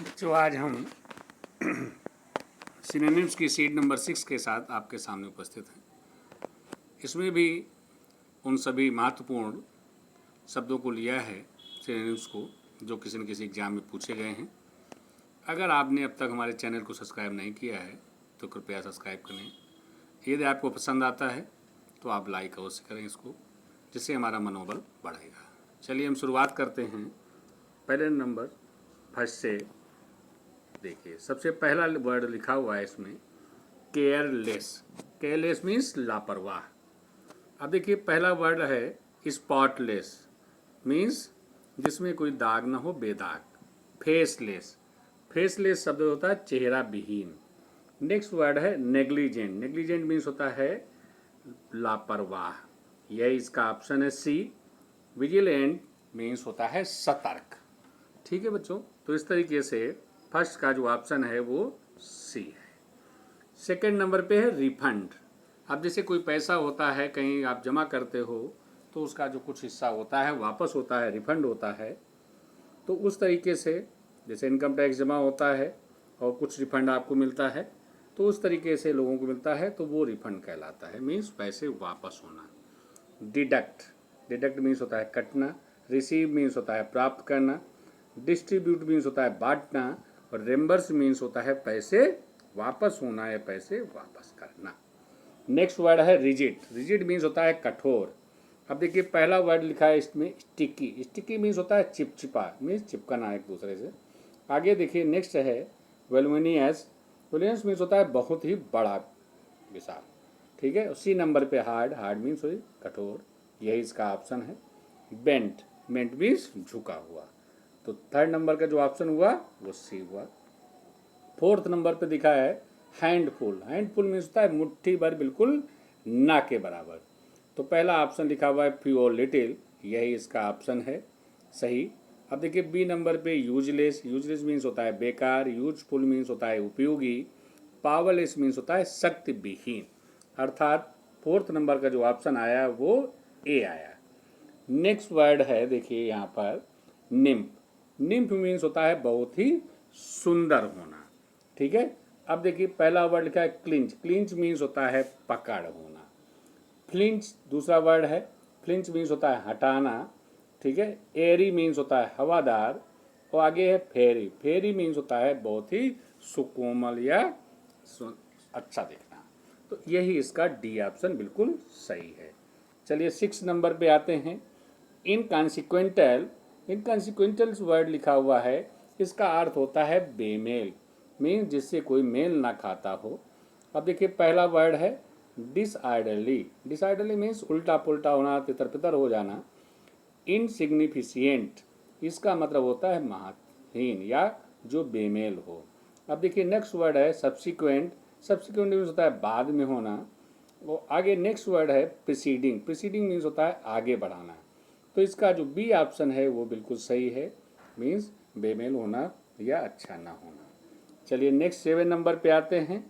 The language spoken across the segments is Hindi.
बच्चों आज हम सिनोनिम्स की सीट नंबर 6 के साथ आपके सामने उपस्थित हैं। इसमें भी उन सभी महत्वपूर्ण शब्दों को लिया है, सिनोनिम्स को, जो किसी न किसी एग्जाम में पूछे गए हैं। अगर आपने अब तक हमारे चैनल को सब्सक्राइब नहीं किया है तो कृपया सब्सक्राइब करें। यदि आपको पसंद आता है तो आप लाइक अवश्य करें इसको, जिससे हमारा मनोबल बढ़ेगा। चलिए हम शुरुआत करते हैं पहले नंबर फर्स्ट से। देखिए सबसे पहला वर्ड लिखा हुआ है इसमें केयरलेस। केयरलेस मीन्स लापरवाह। अब देखिए पहला वर्ड है स्पॉटलेस, मीन्स जिसमें कोई दाग ना हो, बेदाग। फेसलेस, फेसलेस शब्द होता है चेहरा विहीन। नेक्स्ट वर्ड है नेग्लिजेंट। नेग्लिजेंट मीन्स होता है लापरवाह। यह इसका ऑप्शन है सी। विजिलेंट मीन्स होता है सतर्क। ठीक है बच्चों, तो इस तरीके से फर्स्ट का जो ऑप्शन है वो सी है। सेकंड नंबर पे है रिफंड। अब जैसे कोई पैसा होता है, कहीं आप जमा करते हो तो उसका जो कुछ हिस्सा होता है वापस होता है, रिफंड होता है। तो उस तरीके से जैसे इनकम टैक्स जमा होता है और कुछ रिफंड आपको मिलता है, तो उस तरीके से लोगों को मिलता है, तो वो रिफंड कहलाता है, मीन्स पैसे वापस होना। डिडक्ट, डिडक्ट मीन्स होता है कटना। रिसीव मीन्स होता है प्राप्त करना। डिस्ट्रीब्यूट मीन्स होता है बांटना। और रेम्बर्स मीन्स होता है पैसे वापस होना या पैसे वापस करना। नेक्स्ट वर्ड है रिजिड। रिजिड मीन्स होता है कठोर। अब देखिए पहला वर्ड लिखा है इसमें स्टिकी। स्टिकी मीन्स होता है चिपचिपा, मीन्स चिपकना एक दूसरे से। आगे देखिए नेक्स्ट है वेलुमिनियस। वेलुमिनियस मीन्स होता है बहुत ही बड़ा, विशाल। ठीक है, उसी नंबर पे हार्ड। हार्ड मीन्स हुई कठोर, यही इसका ऑप्शन है। बेंट, बेंट मीन्स झुका हुआ। तो थर्ड नंबर का जो ऑप्शन हुआ वो सी हुआ। फोर्थ नंबर पे दिखा है हैंडफुल। हैंडफुल मीन्स होता है मुट्ठी भर, बिल्कुल ना के बराबर। तो पहला ऑप्शन लिखा हुआ है फ्यू और लिटिल, यही इसका ऑप्शन है सही। अब देखिए बी नंबर पे यूजलेस। यूजलेस मीन्स होता है बेकार। यूजफुल मीन्स होता है उपयोगी। पावरलेस मीन्स होता है शक्ति विहीन। अर्थात फोर्थ नंबर का जो ऑप्शन आया वो ए आया। नेक्स्ट वर्ड है देखिए यहाँ पर निम्फ। निम्फ मीन्स होता है बहुत ही सुंदर होना। ठीक है, अब देखिए पहला वर्ड लिखा है क्लिंच। क्लिंच मीन्स होता है पकड़ होना। फ्लिंच दूसरा वर्ड है। फ्लिंच मीन्स होता है हटाना। ठीक है, एरी मीन्स होता है हवादार। और आगे है फेरी। फेरी मीन्स होता है बहुत ही सुकोमल या अच्छा दिखना। तो यही इसका डी ऑप्शन बिल्कुल सही है। चलिए 6 नंबर पे आते हैं इनकॉन्सिक्वेंटल। इनकॉन्सिक्वेंटल वर्ड लिखा हुआ है, इसका अर्थ होता है बेमेल, मीन्स जिससे कोई मेल ना खाता हो। अब देखिए पहला वर्ड है डिसऑर्डरली। डिसऑर्डरली मीन्स उल्टा पुल्टा होना, तितर पितर हो जाना। इनसिग्निफिशिएंट, इसका मतलब होता है महत्वहीन या जो बेमेल हो। अब देखिए नेक्स्ट वर्ड है सब्सिक्वेंट। सब्सिक्वेंट मीन्स होता है बाद में होना। वो आगे नेक्स्ट वर्ड है प्रिसीडिंग। प्रिसीडिंग मीन्स होता है आगे बढ़ाना। तो इसका जो बी ऑप्शन है वो बिल्कुल सही है, मीन्स बेमेल होना या अच्छा ना होना। चलिए नेक्स्ट 7 नंबर पे आते हैं।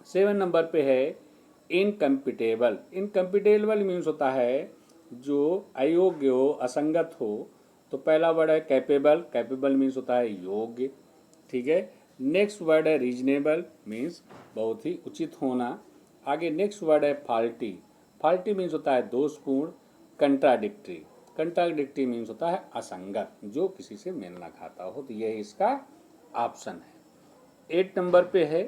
7 नंबर पे है इनकम्पिटेबल। इनकम्पिटेबल मीन्स होता है जो अयोग्य हो, असंगत हो। तो पहला वर्ड है कैपेबल। कैपेबल मीन्स होता है योग्य। ठीक है, नेक्स्ट वर्ड है रीजनेबल, मीन्स बहुत ही उचित होना। आगे नेक्स्ट वर्ड है फॉल्टी। फॉल्टी मीन्स होता है दोषपूर्ण। कंट्राडिक्टरी, कंट्राडिक्टरी मीन्स होता है असंगत, जो किसी से मेल ना खाता हो। तो यह इसका ऑप्शन है। 8 नंबर पे है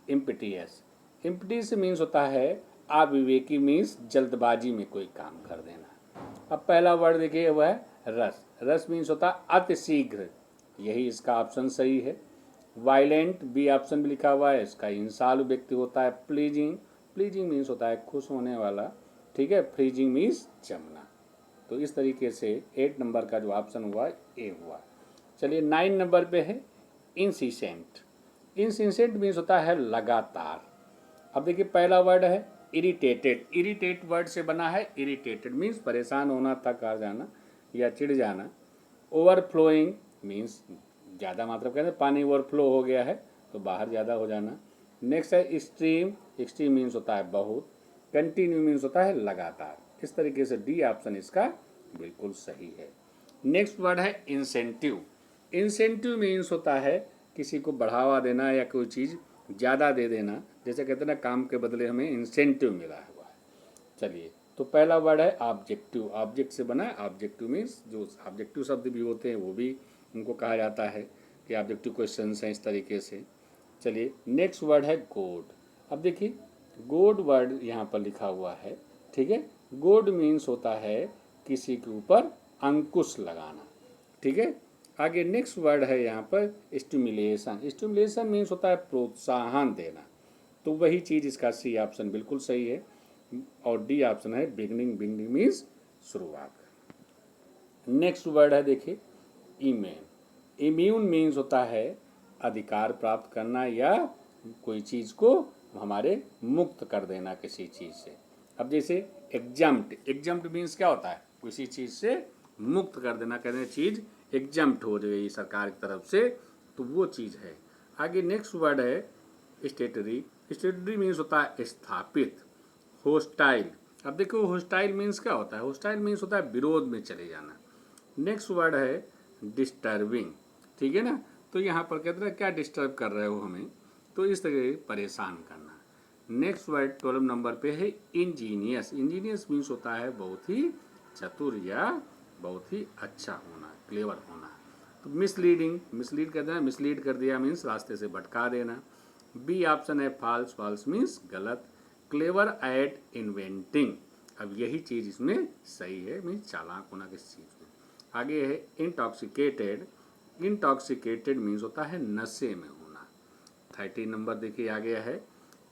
इम्पिटियस। इम्पिटियस मीन्स होता है अविवेकी, मीन्स जल्दबाजी में कोई काम कर देना। अब पहला वर्ड देखिए वह है रस। रस मीन्स होता है अतिशीघ्र, यही इसका ऑप्शन सही है। वायलेंट बी ऑप्शन भी लिखा हुआ है, इसका इंसालु व्यक्ति होता है। प्लीजिंग, प्लीजिंग मीन्स होता है खुश होने वाला। ठीक है, फ्रीजिंग मीन्स जमना। तो इस तरीके से 8 नंबर का जो ऑप्शन हुआ ए हुआ। चलिए 9 नंबर पे है इंसिसेंट। इंसिसेंट मीन्स होता है लगातार। अब देखिए पहला वर्ड है इरिटेटेड। इरिटेट वर्ड से बना है इरिटेटेड, मीन्स परेशान होना, थक आ जाना या चिढ़ जाना। ओवरफ्लोइंग मीन्स ज़्यादा मात्रा कहते हैं, पानी ओवरफ्लो हो गया है तो बाहर ज़्यादा हो जाना। नेक्स्ट है एक्सट्रीम। एक्सट्रीम मीन्स होता है बहुत। कंटिन्यू मीन्स होता है लगातार। इस तरीके से डी ऑप्शन इसका बिल्कुल सही है। नेक्स्ट वर्ड है इंसेंटिव। इंसेंटिव मीन्स होता है किसी को बढ़ावा देना या कोई चीज़ ज़्यादा दे देना, जैसे कहते हैं ना काम के बदले हमें इंसेंटिव मिला हुआ है। चलिए, तो पहला वर्ड है ऑब्जेक्टिव, ऑब्जेक्ट से बना है। ऑब्जेक्टिव मीन्स जो ऑब्जेक्टिव शब्द भी होते हैं वो भी उनको कहा जाता है कि ऑब्जेक्टिव क्वेश्चंस हैं इस तरीके से। चलिए, नेक्स्ट वर्ड है गोड। अब देखिए गोड वर्ड यहाँ पर लिखा हुआ है, ठीक है। गोड मीन्स होता है किसी के ऊपर अंकुश लगाना, ठीक है। आगे नेक्स्ट वर्ड है यहाँ पर स्टिमुलेशन। स्टिमुलेशन मीन्स होता है प्रोत्साहन देना, तो वही चीज़ इसका सी ऑप्शन बिल्कुल सही है। और डी ऑप्शन है बिगनिंग। बिगनिंग मीन्स शुरुआत। नेक्स्ट वर्ड है देखिए इम्यून। इम्यून मीन्स होता है अधिकार प्राप्त करना या कोई चीज़ को हमारे मुक्त कर देना किसी चीज़ से। अब जैसे एग्जम्प्ट, एग्जम्प्ट मीन्स क्या होता है, किसी चीज़ से मुक्त कर देना, कहते हैं चीज़ एग्जम्प्ट हो गई सरकार की तरफ से, तो वो चीज़ है। आगे नेक्स्ट वर्ड है स्टेटरी। स्टेटरी मीन्स होता है स्थापित। होस्टाइल, अब देखो होस्टाइल मीन्स क्या होता है, होस्टाइल मीन्स होता है विरोध में चले जाना। नेक्स्ट वर्ड है डिस्टर्बिंग, ठीक है ना। तो यहाँ पर कहते हैं क्या डिस्टर्ब कर रहे हो हमें, तो इस तरह परेशान करना। नेक्स्ट वर्ड 12 नंबर पे है इंजीनियस। इंजीनियस मीन्स होता है बहुत ही चतुर या बहुत ही अच्छा होना, क्लेवर होना। तो मिसलीडिंग, मिसलीड कहते हैं, मिसलीड कर दिया मीन्स रास्ते से भटका देना। बी ऑप्शन है फॉल्स। फॉल्स मीन्स गलत। क्लेवर एट इन्वेंटिंग, अब यही चीज़ इसमें सही है, मीन्स चालाक होना किसी चीज़ में। आगे है इंटॉक्सिकेटेड। इंटॉक्सिकेटेड मीन्स होता है नशे में होना। 13 नंबर देखिए आ गया है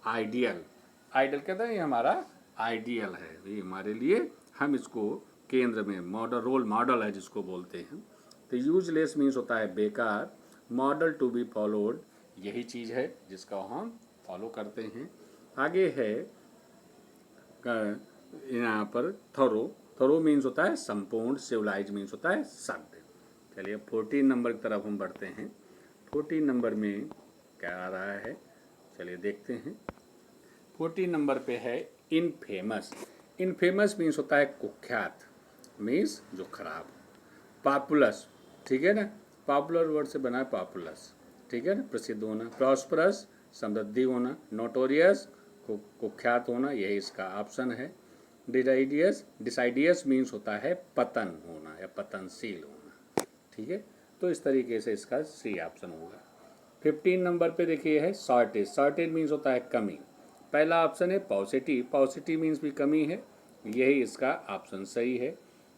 आइडियल। आइडियल कहते हैं ये हमारा आइडियल है, ये हमारे लिए, हम इसको केंद्र में मॉडल, रोल मॉडल है जिसको बोलते हैं। तो यूजलेस मीन्स होता है बेकार। मॉडल टू बी फॉलोड, यही चीज़ है जिसका हम फॉलो करते हैं। आगे है यहाँ पर थोरो। थोरो मीन्स होता है संपूर्ण। सिविलाइज मीन्स होता है सभ्य। चलिए 14 नंबर की तरफ हम बढ़ते हैं। 14 नंबर में क्या आ रहा है, चलिए देखते हैं। 14 नंबर पे है इनफेमस। इनफेमस मीन्स होता है कुख्यात, मीन्स जो खराब। पॉपुलस, ठीक है ना, पॉपुलर वर्ड से बना है पॉपुलस, ठीक है ना, प्रसिद्ध होना। प्रॉस्परस, समृद्धि होना। नोटोरियस, कुख्यात होना, यही इसका ऑप्शन है। डिसाइडियस, डिसाइडियस मीन्स होता है पतन होना या पतनशील होना, ठीक है। तो इस तरीके से इसका सी ऑप्शन होगा। 15 नंबर पे देखिए है शॉर्टेज। शॉर्टेज मीन्स होता है कमी। पहला ऑप्शन है पॉजिटिव। पॉजिटिव मीन्स भी कमी है, यही इसका ऑप्शन सही है।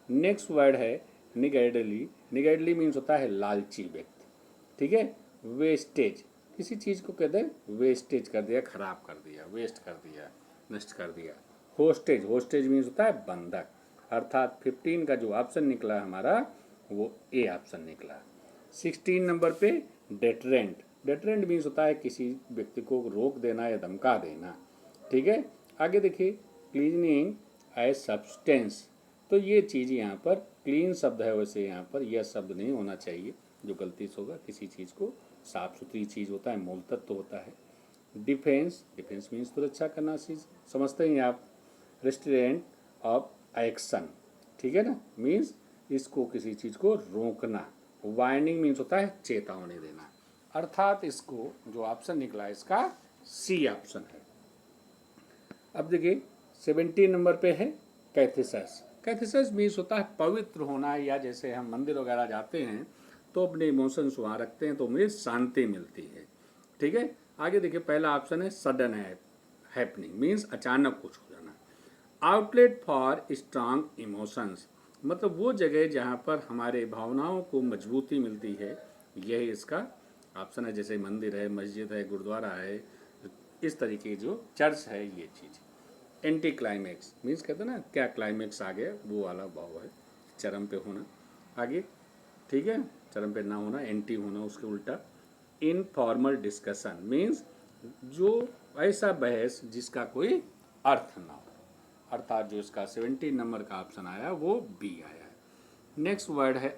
नेक्स्ट वर्ड है निगेडली। निगेडली मीन्स होता है लालची व्यक्ति, ठीक है। वेस्टेज, किसी चीज़ को कहते हैं वेस्टेज कर दिया, खराब कर दिया, वेस्ट कर दिया, नष्ट कर दिया। होस्टेज, होस्टेज मीन्स होता है बंधक। अर्थात 15 का जो ऑप्शन निकला हमारा वो ए ऑप्शन निकला। 16 नंबर पे डेटरेंट। डेटरेंट मीन्स होता है किसी व्यक्ति को रोक देना या धमका देना, ठीक है। आगे देखिए क्लीनिंग एज सब्सटेंस, तो ये चीज़ यहाँ पर क्लीन शब्द है, वैसे यहाँ पर यह शब्द नहीं होना चाहिए, जो गलती से होगा। किसी चीज़ को साफ सुथरी चीज़ होता है, मूल तत्व होता है। डिफेंस, डिफेंस मीन्स सुरक्षा करना चीज़, समझते हैं आप। रेस्ट्रेंट ऑफ एक्शन, ठीक है ना, मीन्स इसको किसी चीज़ को रोकना। वार्निंग मीन्स होता है चेतावनी देना। अर्थात इसको जो ऑप्शन निकला इसका सी ऑप्शन है। अब देखिए 17 नंबर पे है कैथेसिस। कैथेसिस मीन्स होता है पवित्र होना, या जैसे हम मंदिर वगैरह जाते हैं तो अपने इमोशंस वहाँ रखते हैं तो मुझे शांति मिलती है, ठीक है। आगे देखिए पहला ऑप्शन है सडन हैपनिंग, मीन्स अचानक कुछ हो जाना। आउटलेट फॉर स्ट्रांग इमोशंस, मतलब वो जगह जहाँ पर हमारे भावनाओं को मजबूती मिलती है, यही इसका ऑप्शन है। जैसे मंदिर है, मस्जिद है, गुरुद्वारा है, इस तरीके जो चर्च है, ये चीज़। एंटी क्लाइमैक्स मीन्स कहते हैं ना क्या क्लाइमैक्स आ गया, वो वाला भाव है, चरम पे होना। आगे ठीक है, चरम पे ना होना, एंटी होना, उसके उल्टा। इनफॉर्मल डिस्कशन मीन्स जो ऐसा बहस जिसका कोई अर्थ ना हो, अर्थात जो इसका 17 नंबर का ऑप्शन आया वो बी आया है। नेक्स्ट वर्ड है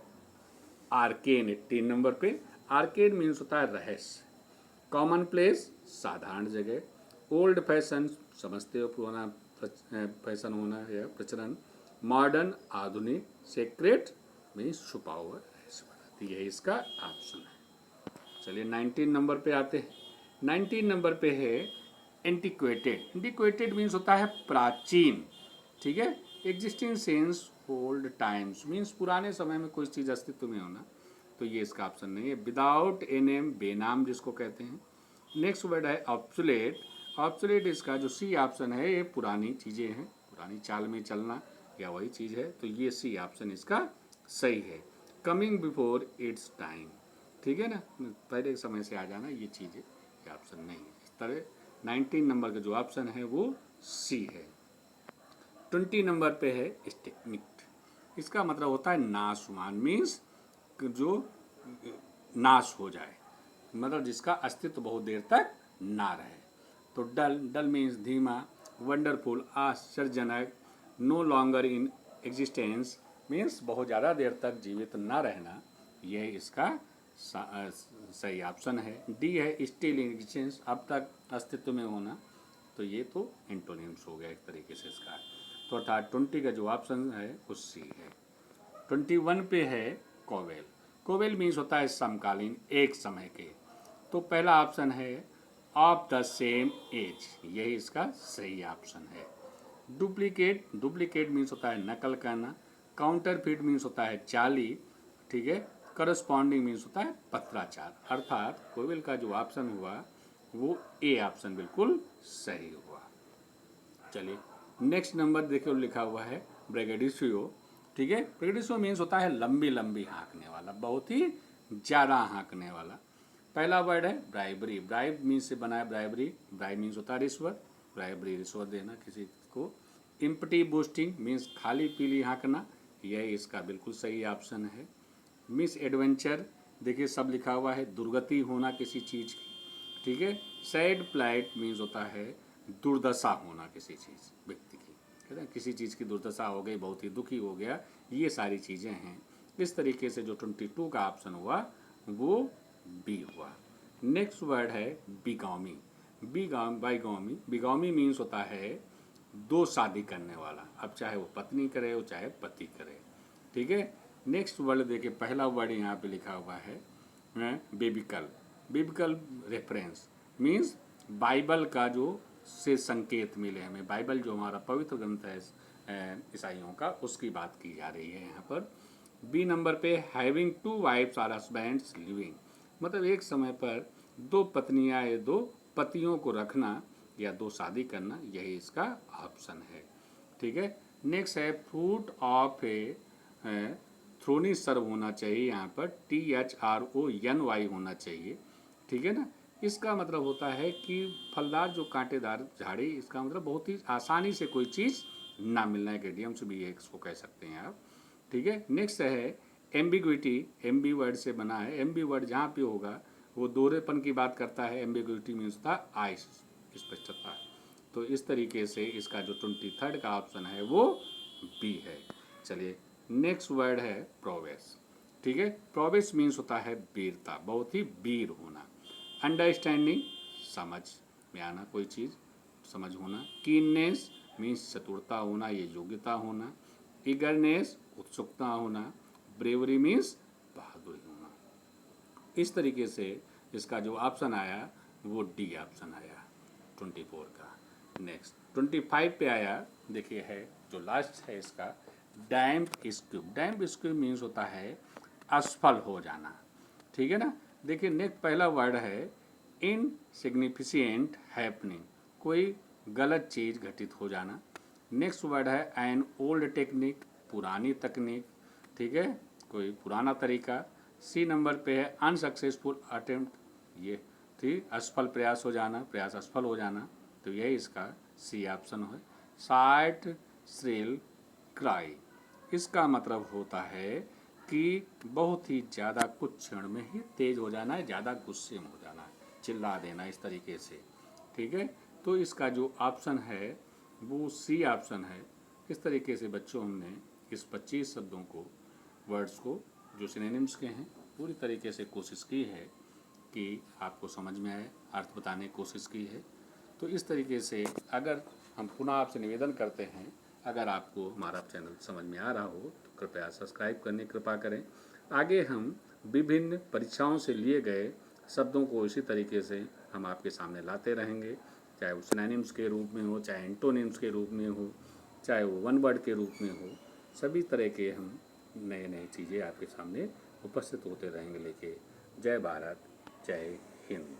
आर्केन। 18 नंबर पे आर्केन मीन्स होता है रहस्य। कॉमन प्लेस, साधारण जगह। ओल्ड फैशन, समझते हो पुराना फैशन होना या प्रचलन। मॉडर्न, आधुनिक। सेक्रेट मीन्स छुपा हुआ रहस्य वाला तो यही इसका ऑप्शन है। चलिए 19 नंबर पे आते हैं। 19 नंबर पे है एंटिक्वेटेड। एंटिक्वेटेड मीन्स होता है प्राचीन, ठीक है। Existing since old times means पुराने समय में कोई चीज़ अस्तित्व में होना, तो ये इसका ऑप्शन नहीं है। विदाउट ए नेम, बेनाम जिसको कहते हैं। नेक्स्ट वर्ड है ऑब्सोलेट। ऑब्सोलेट इसका जो सी ऑप्शन है, ये पुरानी चीज़ें हैं, पुरानी चाल में चलना या वही चीज़ है, तो ये सी ऑप्शन इसका सही है। कमिंग बिफोर इट्स टाइम, ठीक है ना, पहले समय से आ जाना, ये चीज़ है, ये ऑप्शन नहीं है। इस तरह 19 नंबर का जो ऑप्शन है वो सी है। 20 नंबर पे है स्टिग्मेट। इसका मतलब होता है नाशवान, मीन्स जो नाश हो जाए, मतलब जिसका अस्तित्व बहुत देर तक ना रहे। तो डल, डल मीन्स धीमा। वंडरफुल, आश्चर्यजनक। No longer in existence means बहुत ज़्यादा देर तक जीवित ना रहना, यह इसका सही ऑप्शन है। डी है स्टिल इन एग्जिस्टेंस, अब तक अस्तित्व में होना, तो ये तो एंटोनिम्स हो गया एक तरीके से इसका। तो अर्थात 20 का जो ऑप्शन है वो सी है। 21 पे है कोवेल। कोवेल मीन्स होता है समकालीन, एक समय के। तो पहला ऑप्शन है ऑफ द सेम एज, यही इसका सही ऑप्शन है। डुप्लीकेट, डुप्लीकेट मीन्स होता है नकल करना। काउंटरफिट मीन्स होता है चाली, ठीक है। करस्पॉन्डिंग मीन्स होता है पत्राचार। अर्थात कोवेल का जो ऑप्शन हुआ वो ए ऑप्शन बिल्कुल सही हुआ। चलिए नेक्स्ट नंबर देखिए, लिखा हुआ है ब्रेगेडिशियो, ठीक है। ब्रेगेडिशियो मीन्स होता है लंबी लंबी हाँकने वाला, बहुत ही ज़्यादा हाँकने वाला। पहला वर्ड है ब्राइबरी। ब्राइब मीन्स से बना है ब्राइबरी। ब्राइब मीन्स होता है रिश्वत, ब्राइबरी रिश्वत देना किसी को। इम्पटी बूस्टिंग मीन्स खाली पीली हाँकना, यही इसका बिल्कुल सही ऑप्शन है। मिस एडवेंचर, देखिए सब लिखा हुआ है, दुर्गति होना किसी चीज़ की, ठीक है। सैड प्लाइट मीन्स होता है दुर्दशा होना किसी चीज़, व्यक्ति की, कहते हैं किसी चीज़ की दुर्दशा हो गई, बहुत ही दुखी हो गया, ये सारी चीज़ें हैं। इस तरीके से जो 22 का ऑप्शन हुआ वो बी हुआ। नेक्स्ट वर्ड है बिगॉमी। बाइगॉमी, बिगॉमी मीन्स होता है दो शादी करने वाला, अब चाहे वो पत्नी करे हो चाहे पति करे, ठीक है। नेक्स्ट वर्ड देखिए, पहला वर्ड यहाँ पे लिखा हुआ है बिबिकल। बिबिकल रेफरेंस मीन्स बाइबल का जो से संकेत मिले हमें, बाइबल जो हमारा पवित्र ग्रंथ है ईसाइयों का, उसकी बात की जा रही है यहाँ पर। बी नंबर पे having two wives or husbands living, मतलब एक समय पर दो पत्नियां या दो पतियों को रखना या दो शादी करना, यही इसका ऑप्शन है, ठीक है। नेक्स्ट है फ्रूट ऑफ ए थ्रोनी सर्व होना चाहिए, यहाँ पर THRONY होना चाहिए, ठीक है ना। इसका मतलब होता है कि फलदार जो कांटेदार झाड़ी, इसका मतलब बहुत ही आसानी से कोई चीज़ ना मिलना, एक इडियम से भी इसको कह सकते हैं आप, ठीक है। नेक्स्ट है एम्बिग्विटी। एम्बी वर्ड से बना है, एम्बी वर्ड जहाँ पे होगा वो दोहरेपन की बात करता है। एम्बिग्विटी मीन्स होता है आइस, स्पष्टता। तो इस तरीके से इसका जो 23 का ऑप्शन है वो बी है। चलिए नेक्स्ट वर्ड है प्रोवेस, ठीक है। प्रोवेस मीन्स होता है वीरता, बहुत ही वीर होना। अंडरस्टैंडिंग, समझ में आना, कोई चीज़ समझ होना। कीननेस मीन्स चतुरता होना, ये योग्यता होना। ईगरनेस, उत्सुकता होना। ब्रेवरी मीन्स बहादुरी होना। इस तरीके से इसका जो ऑप्शन आया वो डी ऑप्शन आया 24 का। नेक्स्ट 25 पे आया, देखिए है जो लास्ट है इसका डैम्प स्क्यूब। डैम्प स्क्यूब मीन्स होता है असफल हो जाना, ठीक है ना। देखिए नेक्स्ट पहला वर्ड है इनसिग्निफिकेंट हैपनिंग, कोई गलत चीज़ घटित हो जाना। नेक्स्ट वर्ड है एन ओल्ड टेक्निक, पुरानी तकनीक, ठीक है, कोई पुराना तरीका। सी नंबर पे है अनसक्सेसफुल अटेम्प्ट, ये ठीक असफल प्रयास हो जाना, प्रयास असफल हो जाना, तो यही इसका सी ऑप्शन है। साइट श्रिल क्राई, इसका मतलब होता है कि बहुत ही ज़्यादा कुछ क्षण में ही तेज हो जाना है, ज़्यादा गुस्से में हो जाना है, चिल्ला देना, इस तरीके से, ठीक है। तो इसका जो ऑप्शन है वो सी ऑप्शन है। इस तरीके से बच्चों हमने इस 25 शब्दों को, वर्ड्स को जो सिनोनिम्स के हैं, पूरी तरीके से कोशिश की है कि आपको समझ में आए, अर्थ बताने की कोशिश की है। तो इस तरीके से अगर हम पुनः आपसे निवेदन करते हैं, अगर आपको हमारा चैनल समझ में आ रहा हो तो कृपया सब्सक्राइब करने की कृपा करें। आगे हम विभिन्न परीक्षाओं से लिए गए शब्दों को इसी तरीके से हम आपके सामने लाते रहेंगे, चाहे वो सिनोनिम्स के रूप में हो, चाहे एंटोनिम्स के रूप में हो, चाहे वो वन वर्ड के रूप में हो। सभी तरह के हम नए नए चीज़ें आपके सामने उपस्थित होते रहेंगे लेके। जय भारत, जय हिंद।